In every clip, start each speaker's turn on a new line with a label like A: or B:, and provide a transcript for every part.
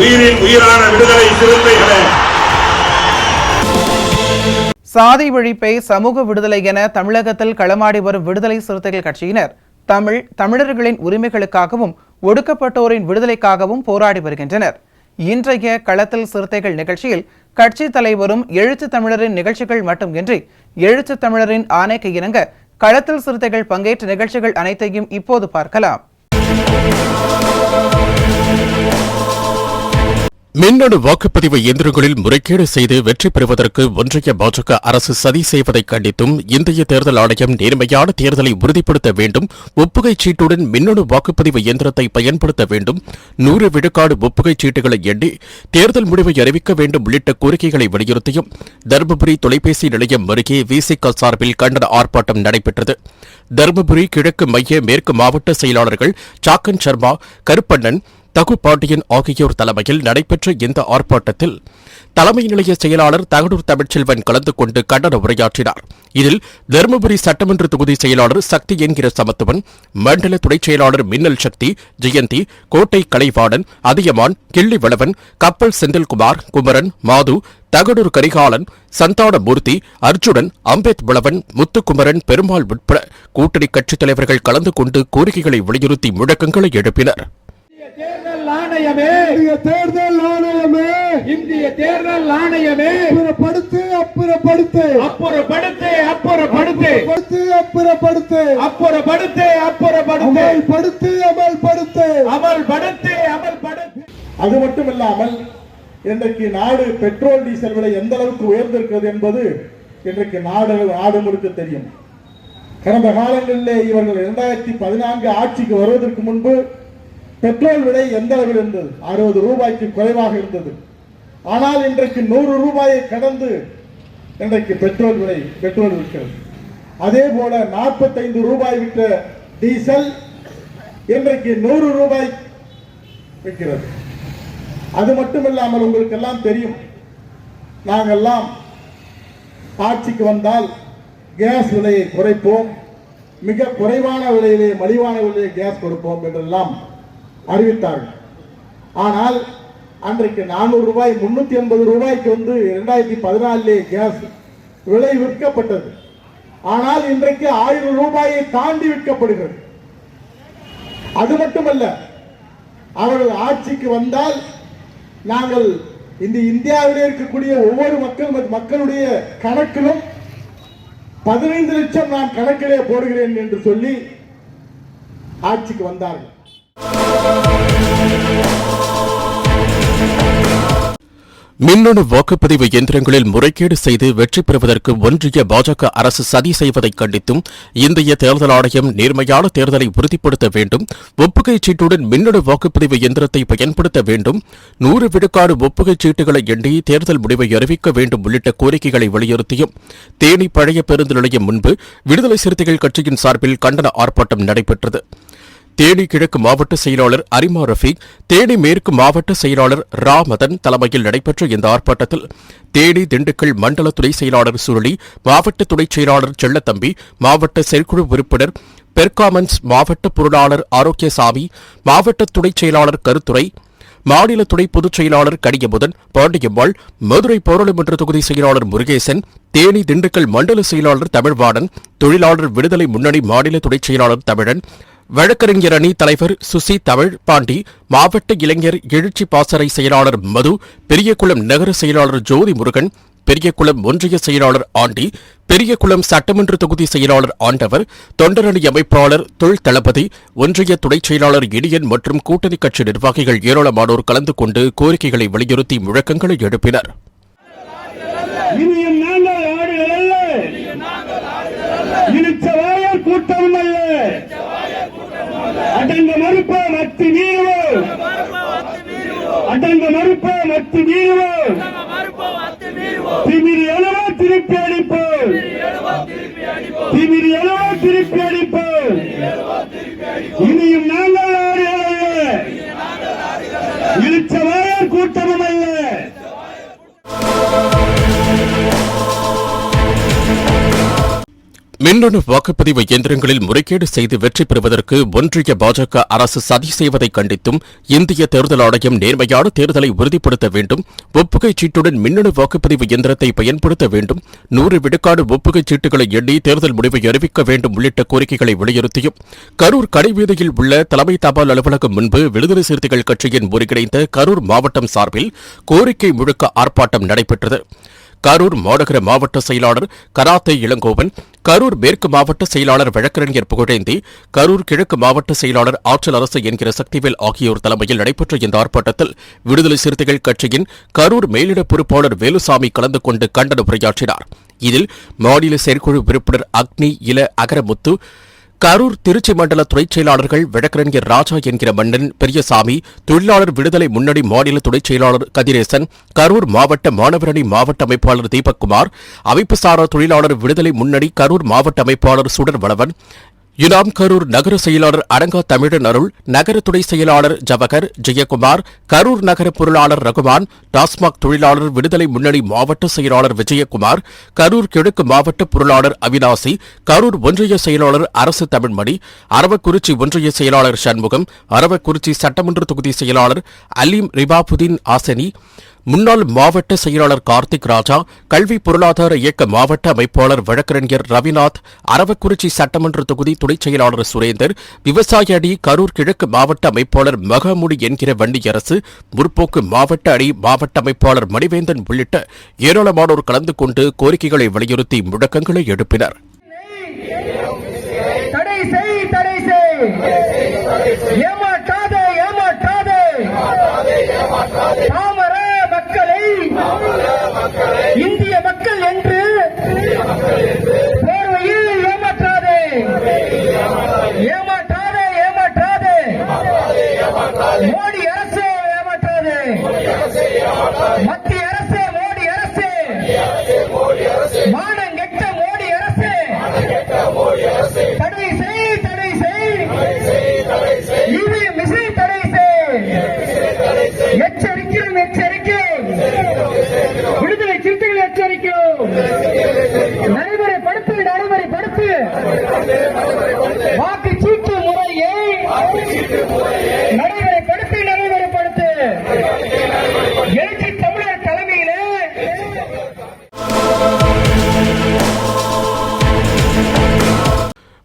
A: உயிரின் உயிரான விடுதலை சிறுத்தைகளே,
B: சாதி ஒழிப்பை சமூக விடுதலை என தமிழகத்தில் களமாடி வரும் விடுதலை சிறுத்தைகள் கட்சியினர் தமிழர்களின் உரிமைகளுக்காகவும் ஒடுக்கப்பட்டோரின் விடுதலைக்காகவும் போராடி வருகின்றனர். இன்றைய களத்தில் சிறுத்தைகள் நிகழ்ச்சியில் கட்சி தலைவரும் எழுத்து தமிழரின் நிகழ்ச்சிகள் மட்டுமின்றி எழுத்து தமிழரின் ஆணைக்கு இணங்க களத்தில் சிறுத்தைகள் பங்கேற்ற நிகழ்ச்சிகள் அனைத்தையும் இப்போது பார்க்கலாம்.
C: மின்னணு வாக்குப்பதிவு இயந்திரங்களில் முறைகேடு செய்து வெற்றி பெறுவதற்கு ஒன்றிய பாஜக அரசு சதி செய்வதை கண்டித்தும் இந்திய தேர்தல் ஆணையம் நேர்மையான தேர்தலை உறுதிப்படுத்த வேண்டும், ஒப்புகைச் சீட்டுடன் மின்னணு வாக்குப்பதிவு இயந்திரத்தை பயன்படுத்த வேண்டும், 100 விழுக்காடு ஒப்புகைச் சீட்டுகளை எண்ணி தேர்தல் முடிவை அறிவிக்க வேண்டும் உள்ளிட்ட கோரிக்கைகளை வலியுறுத்தியும் தருமபுரி தொலைபேசி நிலையம் அருகே விசிக சார்பில் கண்டன ஆர்ப்பாட்டம் நடைபெற்றது. தருமபுரி கிழக்கு மைய மேற்கு மாவட்ட செயலாளர்கள் சாக்கன் சர்மா, கருப்பண்ணன், தகு பாண்டியன் ஆகியோர் தலைமையில் நடைபெற்ற இந்த ஆர்ப்பாட்டத்தில் தலைமை நிலைய செயலாளர் தகடூர் தமிழ்ச்செல்வன் கலந்து கொண்டு கண்டன உரையாற்றினார். இதில் தருமபுரி சட்டமன்ற தொகுதி செயலாளர் சக்தி என்கிற சமத்துவன், மண்டல துணைச் செயலாளர் மின்னல் சக்தி, ஜெயந்தி, கோட்டை கலைவாணன், அதியமான், கிள்ளி வளவன், கப்பல் செந்தில்குமார், குமரன், மாது, தகடூர் கரிகாலன், சந்தானமூர்த்தி, அர்ஜுனன், அம்பேத் வளவன், முத்துக்குமரன், பெருமாள் உட்பட கூட்டணி கட்சித் தலைவர்கள் கலந்து கொண்டு கோரிக்கைகளை வலியுறுத்தி முழக்கங்களை எழுப்பினர்.
D: தேர்தல் ஆணையமே, தேர்தல் ஆணையமே, இந்திய தேர்தல் ஆணையமே, அப்புறப்படுத்து அப்புறப்படுத்து அப்புறப்படுத்து அப்புறப்படுத்து அப்புறப்படுத்து அப்புறப்படுத்து அப்புறப்படுத்து அமல்படுத்து அமல்படுத்து அமல்படுத்து அமல்படுத்து. அது மட்டுமில்லாமல் இன்றைக்கு நாடு பெட்ரோல் டீசல் விலை எந்த அளவுக்கு உயர்ந்திருக்கிறது என்பது இன்றைக்கு நாடு முழுக்க தெரியும். கடந்த காலங்களிலே இவர்கள் 2014 ஆட்சிக்கு வருவதற்கு முன்பு பெட்ரோல் விலை எந்த அளவில் இருந்தது? 60 ரூபாய்க்கு குறைவாக இருந்தது. ஆனால் இன்றைக்கு 100 ரூபாயை கடந்து இன்றைக்கு பெட்ரோல் விற்கிறது. அதே போல 45 ரூபாய் விற்ற டீசல் இன்றைக்கு 100 ரூபாய் விற்கிறது. அது மட்டுமில்லாமல் உங்களுக்கு எல்லாம் தெரியும், நாங்கெல்லாம் ஆட்சிக்கு வந்தால் கேஸ் விலையை குறைப்போம், மிக குறைவான விலையிலே மலிவான விலையிலே கேஸ் கொடுப்போம் என்றெல்லாம் அறிவித்தார்கள். ஆனால் அன்றைக்கு 400 ரூபாய் 380 ரூபாய்க்கு 2014 கேஸ் விலை விற்கப்பட்டது. ஆனால் இன்றைக்கு 1000 ரூபாயை தாண்டி விற்கப்படுகிறது. அது மட்டுமல்ல, அவர்கள் ஆட்சிக்கு வந்தால் நாங்கள் இந்த இந்தியாவிலே இருக்கக்கூடிய ஒவ்வொரு மக்களுடைய கணக்கிலும் 15 லட்சம் நான் கணக்கிலே போடுகிறேன் என்று சொல்லி ஆட்சிக்கு வந்தார்கள்.
C: மின்னணு வாக்குப்பதிவு இயந்திரங்களில் முறைகேடு செய்து வெற்றி பெறுவதற்கு ஒன்றிய பாஜக அரசு சதி செய்வதை கண்டித்தும் இந்திய தேர்தல் ஆணையம் நேர்மையான தேர்தலை உறுதிப்படுத்த வேண்டும், ஒப்புகைச் சீட்டுடன் மின்னணு வாக்குப்பதிவு இயந்திரத்தை பயன்படுத்த வேண்டும், 100 விழுக்காடு ஒப்புகைச் சீட்டுகளை எண்ணி தேர்தல் முடிவை அறிவிக்க வேண்டும் உள்ளிட்ட கோரிக்கைகளை வலியுறுத்தியும் தேனி பழைய பேருந்து நிலையம் முன்பு விடுதலை சிறுத்தைகள் கட்சியின் சார்பில் கண்டன ஆர்ப்பாட்டம் நடைபெற்றது. தேனி கிழக்கு மாவட்ட செயலாளர் அரிமா ரஃபீக், தேனி மேற்கு மாவட்ட செயலாளர் ரா மதன் தலைமையில் நடைபெற்ற இந்த ஆர்ப்பாட்டத்தில் தேனி திண்டுக்கல் மண்டல துணை செயலாளர் சுருளி, மாவட்ட துணைச் செயலாளர் செல்லத்தம்பி, மாவட்ட செயற்குழு உறுப்பினர் பெர்காமன்ஸ், மாவட்ட பொருளாளர் ஆரோக்கியசாமி, மாவட்ட துணைச் செயலாளர் கருத்துரை, மாநில துணை பொதுச் செயலாளர் கனியமுதன், பாண்டியம்மாள், மதுரை பாராளுமன்ற தொகுதி செயலாளர் முருகேசன், தேனி திண்டுக்கல் மண்டல செயலாளர் தமிழ்வாணன், தொழிலாளர் விடுதலை முன்னணி மாநில துணைச் செயலாளர் தமிழன், வழக்கறிஞர் அணி தலைவர் சுசி தமிழ் பாண்டி, மாவட்ட இளைஞர் எழுச்சி பாசறை செயலாளர் மது, பெரியகுளம் நகர செயலாளர் ஜோதி முருகன், பெரியகுளம் ஒன்றிய செயலாளர் ஆண்டி, பெரியகுளம் சட்டமன்ற தொகுதி செயலாளர் ஆண்டவர், தொண்டரணி அமைப்பாளர் தொல் தளபதி, ஒன்றிய துணைச் செயலாளர் இடியன் மற்றும் கூட்டணி கட்சி நிர்வாகிகள் ஏராளமானோர் கலந்து கொண்டு கோரிக்கைகளை வலியுறுத்தி முழக்கங்களை எழுப்பினர்.
D: கூட்டம் அல்ல, அடங்க மறுப்போம் அத்துமீறுவோம். அடங்க மறுப்போம் அத்துமீறுவோம். திமிரி அளவா திருப்பி அடிப்போம். திமிரி அளவா திருப்பி அடிப்போம். இனியும் நாங்கள் ஆடுகளல்ல, இழுச்சவாயர் கூட்டமும் அல்ல.
C: மின்னணு வாக்குப்பதிவு இயந்திரங்களில் முறைகேடு செய்து வெற்றி பெறுவதற்கு ஒன்றிய பாஜக அரசு சதி செய்வதை கண்டித்தும் இந்திய தேர்தல் ஆணையம் நேர்மையான தேர்தலை உறுதிப்படுத்த வேண்டும், ஒப்புகைச் சீட்டுடன் மின்னணு வாக்குப்பதிவு இயந்திரத்தை பயன்படுத்த வேண்டும், 100 விழுக்காடு ஒப்புகைச் சீட்டுகளை எண்ணி தேர்தல் முடிவை அறிவிக்க வேண்டும் உள்ளிட்ட கோரிக்கைகளை வலியுறுத்தியும் கரூர் கடைவீதியில் உள்ள தலைமை தபால் அலுவலகம் முன்பு விடுதலை சிறுத்தைகள் கட்சியின் ஒருங்கிணைந்த கரூர் மாவட்டம் சார்பில் கோரிக்கை முழக்க ஆர்ப்பாட்டம் நடைபெற்றது. கரூர் மாநகர மாவட்ட செயலாளர் கராத்தே இளங்கோவன், கரூர் மேற்கு மாவட்ட செயலாளர் வழக்கறிஞர் புகழேந்தி, கரூர் கிழக்கு மாவட்ட செயலாளர் ஆற்றல் அரசு என்கிற சக்திவேல் ஆகியோர் தலைமையில் நடைபெற்ற இந்த ஆர்ப்பாட்டத்தில் விடுதலை சிறுத்தைகள் கட்சியின் கரூர் மேலிட பொறுப்பாளர் வேலுசாமி கலந்து கொண்டு கண்டன உரையாற்றினார். இதில் மாநில செயற்குழு உறுப்பினர் அக்னி இல அகரமுத்து, கரூர் திருச்சி மண்டல துணைச் செயலாளர்கள் வழக்கறிஞர் ராஜா என்கிற மன்னன் பெரியசாமி, தொழிலாளர் விடுதலை முன்னணி மாநில துணைச் செயலாளர் கதிரேசன், கரூர் மாவட்ட மாணவரணி மாவட்ட அமைப்பாளர் தீபக்குமார், அமைப்புசாரா தொழிலாளர் விடுதலை முன்னணி கரூர் மாவட்ட அமைப்பாளர் சுடர் வளவன், யுனாம் கரூர் நகர செயலாளர் அடங்கா தமிழன் அருள், நகர துணை செயலாளர் ஜவஹர் ஜெயக்குமார், கரூர் நகர பொருளாளர் ரகுமான், டாஸ்மாக் தொழிலாளர் விடுதலை முன்னணி மாவட்ட செயலாளர் விஜயகுமார், கரூர் கிழக்கு மாவட்ட பொருளாளர் அவினாசி, கரூர் ஒன்றிய செயலாளர் அரசு தமிழ்மணி, அரவக்குறிச்சி ஒன்றிய செயலாளர் சண்முகம், அரவக்குறிச்சி சட்டமன்ற தொகுதி செயலாளர் அலீம் ரிபாபுதீன் ஆசனி, முன்னாள் மாவட்ட செயலாளர் கார்த்திக் ராஜா, கல்வி பொருளாதார இயக்க மாவட்ட அமைப்பாளர் வழக்கறிஞர் ரவிநாத், அரவக்குறிச்சி சட்டமன்ற தொகுதி துணைச் செயலாளர் சுரேந்தர், விவசாய அணி கரூர் கிழக்கு மாவட்ட அமைப்பாளர் மகாமுடி என்கிற வன்னியரசு, முற்போக்கு மாவட்ட அணி மாவட்ட அமைப்பாளர் மணிவேந்தன் உள்ளிட்ட ஏராளமானோர் கலந்து கொண்டு கோரிக்கைகளை வலியுறுத்தி முழக்கங்களை எழுப்பினர்.
D: இந்திய மக்கள் என்று போர்வையில் ஏமாற்றாதே, ஏமாற்றாதே, ஏமாற்றாதே, மோடி அரசே ஏமாற்றாதே, மத்திய அரசே, மோடி அரசே, மானங்கெட்ட மோடி அரசே, தடை செய், தடை செய், மிசை தடை செய், எச்சரிக்கிறோம், எச்சரிக்கை, விடுதலை சிறுத்தைகள் எச்சரிக்கிறோம், நடைமுறைப்படுத்து, நடைமுறைப்படுத்து, வாக்குச்சீட்டு முறையை நடைமுறைப்படுத்து, நடைமுறைப்படுத்து, எழுச்சி தமிழர் தலைமையிலே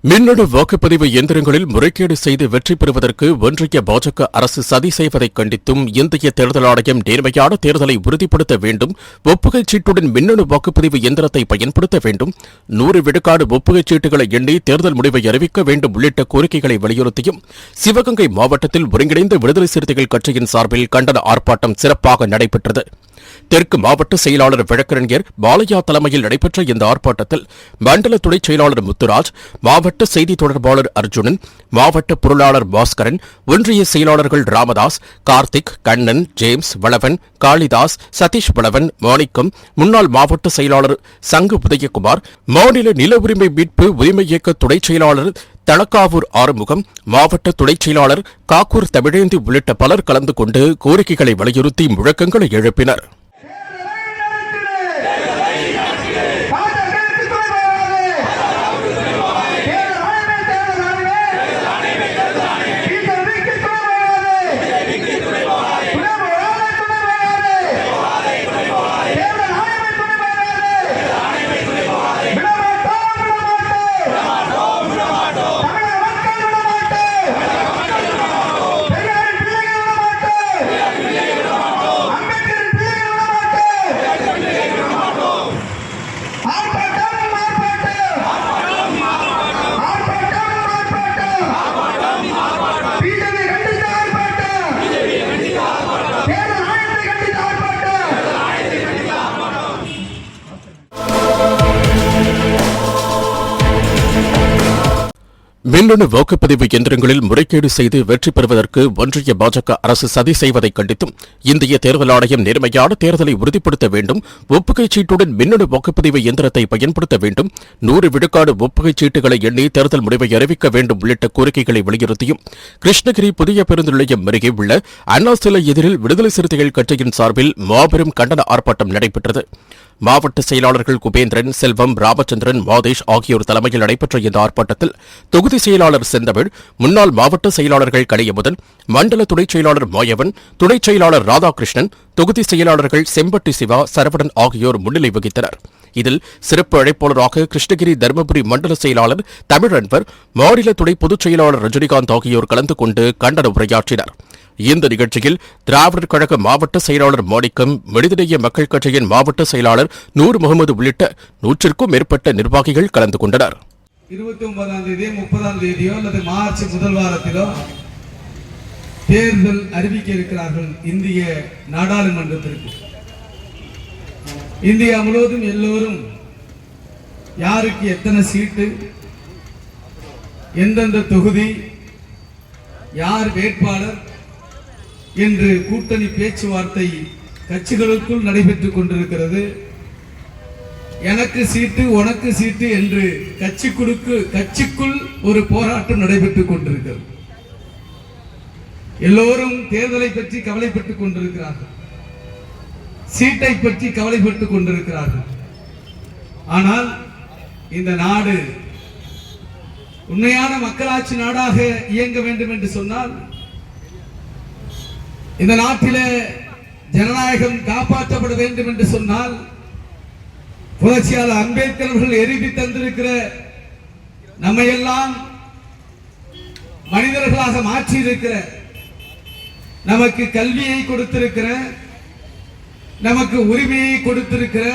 C: மின்னணு வாக்குப்பதிவு இயந்திரங்களில் முறைகேடு செய்து வெற்றி பெறுவதற்கு ஒன்றிய பாஜக அரசு சதி செய்வதை கண்டித்தும் இந்திய தேர்தல் ஆணையம் நேர்மையான தேர்தலை உறுதிப்படுத்த வேண்டும், ஒப்புகைச் சீட்டுடன் மின்னணு வாக்குப்பதிவு இயந்திரத்தை பயன்படுத்த வேண்டும், 100 விழுக்காடு ஒப்புகைச் சீட்டுகளை எண்ணி தேர்தல் முடிவை அறிவிக்க வேண்டும் உள்ளிட்ட கோரிக்கைகளை வலியுறுத்தியும் சிவகங்கை மாவட்டத்தில் ஒருங்கிணைந்த விடுதலை சிறுத்தைகள் கட்சியின் சார்பில் கண்டன ஆர்ப்பாட்டம் சிறப்பாக நடைபெற்றது. தெற்கு மாவட்ட செயலாளர் வழக்கறிஞர் பாலையா தலைமையில் நடைபெற்ற இந்த ஆர்ப்பாட்டத்தில் மண்டல துணைச் செயலாளர் முத்துராஜ், மாவட்ட செய்தி தொடர்பாளர் அர்ஜுனன், மாவட்ட பொருளாளர் பாஸ்கரன், ஒன்றிய செயலாளர்கள் ராமதாஸ், கார்த்திக், கண்ணன், ஜேம்ஸ், வளவன், காளிதாஸ், சதீஷ் வளவன், மாணிக்கம், முன்னாள் மாவட்ட செயலாளர் சங்கு உதயகுமார், மாநில நில உரிமை மீட்பு உரிமை இயக்க துணைச் செயலாளர் தலக்காவூர் ஆறுமுகம், மாவட்ட துணைச் செயலாளர் காக்கூர் தமிழேந்தி உள்ளிட்ட பலர் கலந்து கொண்டு கோரிக்கைகளை வலியுறுத்தி முழக்கங்களை எழுப்பினர். மின்னணு வாக்குப்பதிவு இயந்திரங்களில் முறைகேடு செய்து வெற்றி பெறுவதற்கு ஒன்றிய பாஜக அரசு சதி செய்வதை கண்டித்தும் இந்திய தேர்தல் ஆணையம் நேர்மையான தேர்தலை உறுதிப்படுத்த வேண்டும், ஒப்புகைச் சீட்டுடன் மின்னணு வாக்குப்பதிவு இயந்திரத்தை பயன்படுத்த வேண்டும், 100 விழுக்காடு ஒப்புகைச் சீட்டுகளை எண்ணி தேர்தல் முடிவை அறிவிக்க வேண்டும் உள்ளிட்ட கோரிக்கைகளை வலியுறுத்தியும் கிருஷ்ணகிரி புதிய பேருந்து நிலையம் அருகே உள்ள அண்ணா சிலை எதிரில் விடுதலை சிறுத்தைகள் கட்சியின் சார்பில் மாபெரும் கண்டன ஆர்ப்பாட்டம் நடைபெற்றது. மாவட்ட செயலாளர்கள் குபேந்திரன், செல்வம், ராமச்சந்திரன், மாதேஷ் ஆகியோர் தலைமையில் நடைபெற்ற இந்த ஆர்ப்பாட்டத்தில் தொகுதி செயலாளர் செந்தமிழ், முன்னாள் மாவட்ட செயலாளர்கள் கலியமுதன், மண்டல துணைச் செயலாளர் மாயவன், துணைச் செயலாளர் ராதாகிருஷ்ணன், தொகுதி செயலாளர்கள் செம்பட்டி சிவா, சரவணன் ஆகியோர் முன்னிலை வகித்தனர். இதில் சிறப்பு அழைப்பாளராக கிருஷ்ணகிரி தருமபுரி மண்டல செயலாளர் தமிழன்பர், மாநில துணை பொதுச் செயலாளர் ரஜினிகாந்த் ஆகியோர் கலந்து கொண்டு கண்டன உரையாற்றினர். இந்த நிகழ்ச்சியில் திராவிடர் கழக மாவட்ட செயலாளர் மாணிக்கம், மனிதநேய மக்கள் கட்சியின் மாவட்ட செயலாளர் நூர் முகமது உள்ளிட்ட 100க்கும் மேற்பட்ட நிர்வாகிகள் கலந்து கொண்டனர்.
E: 29ஆம் தேதி 30ஆம் தேதியோ அல்லது மார்ச் முதல் வாரத்திலோ தேர்தல் அறிவிக்க இருக்கிறார்கள் இந்திய நாடாளுமன்றத்திற்கு. இந்தியா முழுவதும் எல்லோரும் யாருக்கு எத்தனை சீட்டு, எந்தெந்த தொகுதி, யார் வேட்பாளர் என்று கூட்டணி பேச்சுவார்த்தை கட்சிகளுக்குள் நடைபெற்றுக் கொண்டிருக்கிறது. எனக்கு சீட்டு, உனக்கு சீட்டு என்று கட்சிக்குள் ஒரு போராட்டம் நடைபெற்றுக் கொண்டிருக்கிறது. எல்லோரும் தேர்தலை பற்றி கவலைப்பட்டுக் கொண்டிருக்கிறார்கள், சீட்டை பற்றி கவலைப்பட்டுக் கொண்டிருக்கிறார்கள். ஆனால் இந்த நாடு உண்மையான மக்களாட்சி நாடாக இயங்க வேண்டும் என்று சொன்னால், இந்த நாட்டிலே ஜனநாயகம் காப்பாற்றப்பட வேண்டும் என்று சொன்னால், புரட்சியாளர் அம்பேத்கர் அவர்கள் எழுதி தந்திருக்கிற நம்மையெல்லாம் மனிதர்களாக மாற்றி இருக்கிற, நமக்கு கல்வியை கொடுத்திருக்கிற, நமக்கு உரிமையை கொடுத்திருக்கிற,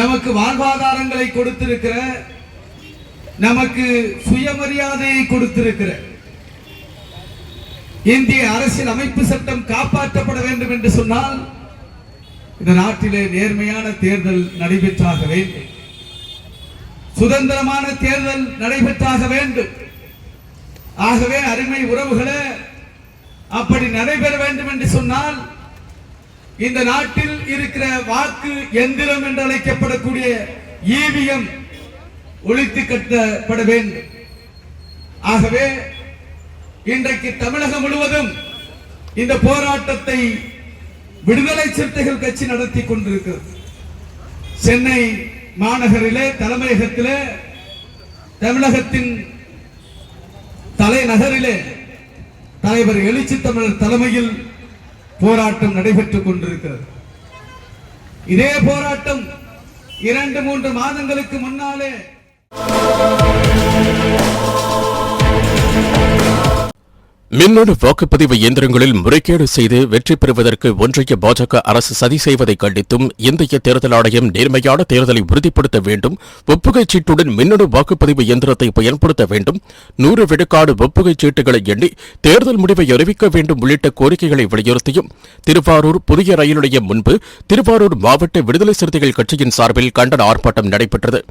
E: நமக்கு வாழ்வாதாரங்களை கொடுத்திருக்கிற, நமக்கு சுயமரியாதையை கொடுத்திருக்கிற இந்திய அரசியல் அமைப்பு சட்டம் காப்பாற்றப்பட வேண்டும் என்று சொன்னால், இந்த நாட்டிலே நேர்மையான தேர்தல் நடைபெற்றாக வேண்டும், சுதந்திரமான தேர்தல் நடைபெற்றாக வேண்டும். ஆகவே அருமை உறவுகளே, அப்படி நடைபெற வேண்டும் என்று சொன்னால், இந்த நாட்டில் இருக்கிற வாக்கு எந்திரம் என்று அழைக்கப்படக்கூடிய ஈவிஎம் ஒழித்து கட்டப்பட வேண்டும். ஆகவே இன்றைக்கு தமிழகம் முழுவதும் இந்த போராட்டத்தை விடுதலை சிறுத்தைகள் கட்சி நடத்தி கொண்டிருக்கிறது. சென்னை மாநகரிலே, தலைமையகத்திலே, தமிழகத்தின் தலைநகரிலே தலைவர் எழுச்சி தமிழர் தலைமையில் போராட்டம் நடைபெற்றுக் கொண்டிருக்கிறது. இதே போராட்டம் 2-3 மாதங்களுக்கு முன்னாலே
C: மின்னணு வாக்குப்பதிவு இயந்திரங்களில் முறைகேடு செய்து வெற்றி பெறுவதற்கு ஒன்றிய பாஜக அரசு சதி செய்வதை கண்டித்தும் இந்திய தேர்தல் ஆணையம் நேர்மையான தேர்தலை உறுதிப்படுத்த வேண்டும், ஒப்புகைச் சீட்டுடன் மின்னணு வாக்குப்பதிவு இயந்திரத்தை பயன்படுத்த வேண்டும், 100 விழுக்காடு ஒப்புகைச் சீட்டுகளை எண்ணி தேர்தல் முடிவை அறிவிக்க வேண்டும் உள்ளிட்ட கோரிக்கைகளை வலியுறுத்தியும் திருவாரூர் புதிய ரயில் நிலையம் முன்பு திருவாரூர் மாவட்ட விடுதலை சிறுத்தைகள் கட்சியின் சார்பில் கண்டன ஆர்ப்பாட்டம் நடைபெற்றது.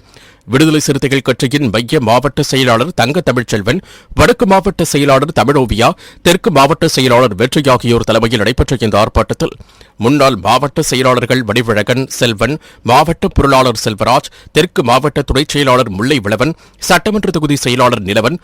C: விடுதலை சிறுத்தைகள் கட்சியின் மைய மாவட்ட செயலாளர் தங்க தமிழ்ச்செல்வன், வடக்கு மாவட்ட செயலாளர் தமிழோவியா, தெற்கு மாவட்ட செயலாளர் வெற்றி ஆகியோர் தலைமையில் நடைபெற்ற இந்த ஆர்ப்பாட்டத்தில் முன்னாள் மாவட்ட செயலாளர்கள் வடிவழகன், செல்வன், மாவட்ட பொருளாளர் செல்வராஜ், தெற்கு மாவட்ட துணைச் செயலாளர் முல்லை விளவன், சட்டமன்ற தொகுதி செயலாளர் நிலவன்,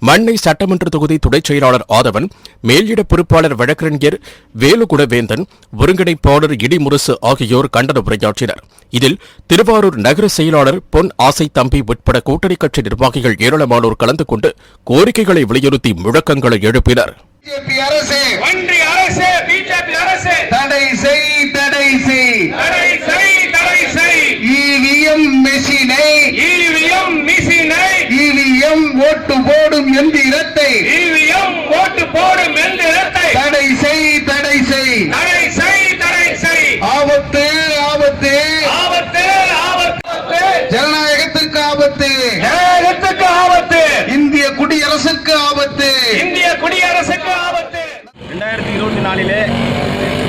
C: மண்ணை சட்டமன்ற தொகுதி துணைச் செயலாளர் ஆதவன், மேலிட பொறுப்பாளர் வழக்கறிஞர் வேலுகுடவேந்தன், ஒருங்கிணைப்பாளர் இடிமுரசு ஆகியோர் கண்டன உரையாற்றினர். இதில் திருவாரூர் நகர செயலாளர் பொன் ஆசை தம்பி உட்பட கூட்டணி கட்சி நிர்வாகிகள் ஏராளமானோர் கலந்து கொண்டு கோரிக்கைகளை வலியுறுத்தி முழக்கங்களை எழுப்பினர்.
A: ஒன்றிய அரசு, பிஜேபி அரசு
F: தடை செய், தடை செய்,
A: தடை செய், தடை செய்.
F: இவிஎம் மெஷினை,
A: இவிஎம் மிஷினை,
F: இவிஎம் ஓட்டு போடும் எந்திரத்தை,
A: இவிஎம் ஓட்டு போடும் எந்திரத்தை
F: தடை செய், தடை செய்,
A: தடை செய், தடை செய்.
F: ஆபத்து, ஆபத்து,
A: ஆபத்து, ஆபத்து,
F: ஜனநாயகத்துக்கு ஆபத்து,
A: நேரத்துக்கு ஆபத்து,
F: இந்திய குடியரசுக்கு ஆபத்து,
A: இந்திய குடியரசுக்கு ஆபத்து.
G: 2024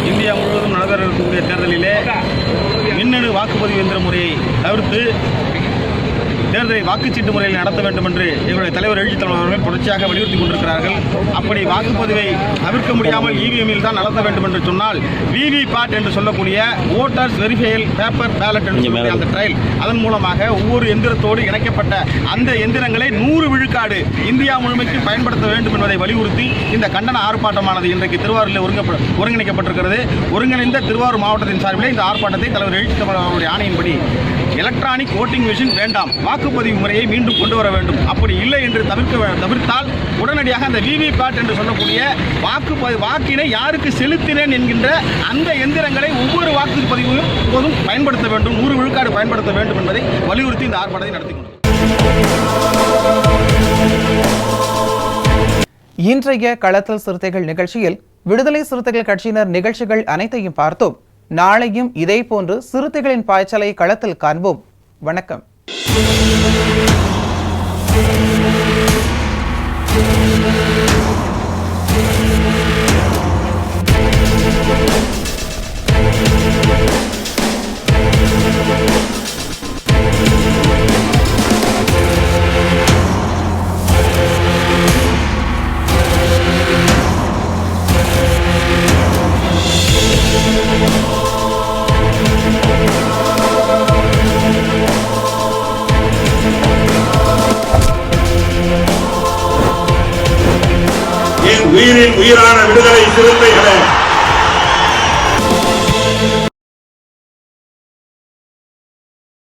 G: இந்தியா முழுவதும் நடைபெற இருக்கக்கூடிய தேர்தலிலே மின்னணு வாக்குப்பதிவு எந்திர முறையை தவிர்த்து தேர்தலை வாக்குச்சீட்டு முறையில் நடத்த வேண்டும் என்று எங்களுடைய தலைவர் எழுச்சி தலைவர் அவர்கள் தொடர்ச்சியாக வலியுறுத்தி கொண்டிருக்கிறார்கள். அப்படி வாக்குப்பதிவை தவிர்க்க முடியாமல் இவிஎம்மில் தான் நடத்த வேண்டும் என்று சொன்னால் விவிபேட் என்று சொல்லக்கூடிய ஓட்டர்ஸ் வெரிஃபையல் பேப்பர் பேலட் என்று சொல்லக்கூடிய அந்த ட்ரையல், அதன் மூலமாக ஒவ்வொரு எந்திரத்தோடு இணைக்கப்பட்ட அந்த எந்திரங்களை 100 விழுக்காடு இந்தியா முழுமைக்கு பயன்படுத்த வேண்டும் என்பதை வலியுறுத்தி இந்த கண்டன ஆர்ப்பாட்டமானது இன்றைக்கு திருவாரூரில் ஒருங்கிணைக்கப்பட்டிருக்கிறது. ஒருங்கிணைந்த திருவாரூர் மாவட்டத்தின் சார்பில் இந்த ஆர்ப்பாட்டத்தை தலைவர் எழுச்சி தலைவர் அவருடைய ஆணையின்படி எலக்ட்ரானிக் ஓட்டிங் மிஷின் வேண்டாம், வாக்குப்பதிவு முறையை மீண்டும் கொண்டு வர வேண்டும். அப்படி இல்லை என்று தவிர்த்தால் உடனடியாக அந்த விவிபேட் என்று சொல்லக்கூடிய வாக்கினை யாருக்கு செலுத்தினேன் என்கின்ற அந்த எந்திரங்களை ஒவ்வொரு வாக்குப்பதிவும் போதும் பயன்படுத்த வேண்டும், 100 விழுக்காடு பயன்படுத்த வேண்டும் என்பதை வலியுறுத்தி இந்த ஆர்ப்பாட்டத்தை நடத்தி கொண்டோம்.
B: இன்றைய களத்தில் சிறுத்தைகள் நிகழ்ச்சியில் விடுதலை சிறுத்தைகள் கட்சியினர் நிகழ்ச்சிகள் அனைத்தையும் பார்த்தோம். நாளையும் இதேபோன்று சிறுத்தைகளின் பாய்ச்சலை களத்தில் காண்போம். வணக்கம்.
H: உயிரின் உயிரான விடுதலை சிறுத்தைகளே,